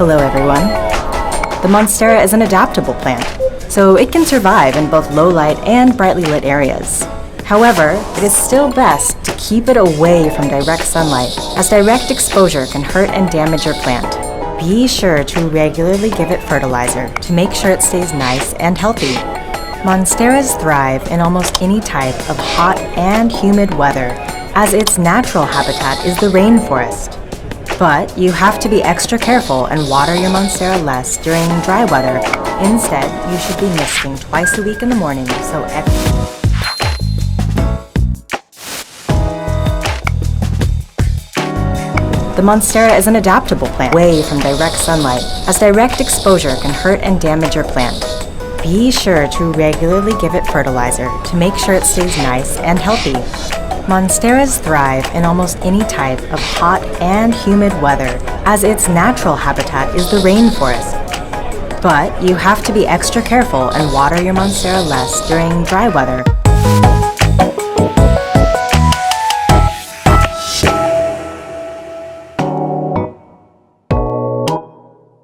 Hello everyone. The Monstera is an adaptable plant, so it can survive in both low light and brightly lit areas. However, it is still best to keep it away from direct sunlight, as direct exposure can hurt and damage your plant. Be sure to regularly give it fertilizer to make sure it stays nice and healthy. Monsteras thrive in almost any type of hot and humid weather, as its natural habitat is the rainforest. But you have to be extra careful and water your Monstera less during dry weather. Instead, you should be misting twice a week in the morning, so The Monstera is an adaptable plant away from direct sunlight, as direct exposure can hurt and damage your plant. Be sure to regularly give it fertilizer to make sure it stays nice and healthy. Monsteras thrive in almost any type of hot and humid weather, as its natural habitat is the rainforest. But you have to be extra careful and water your Monstera less during dry weather.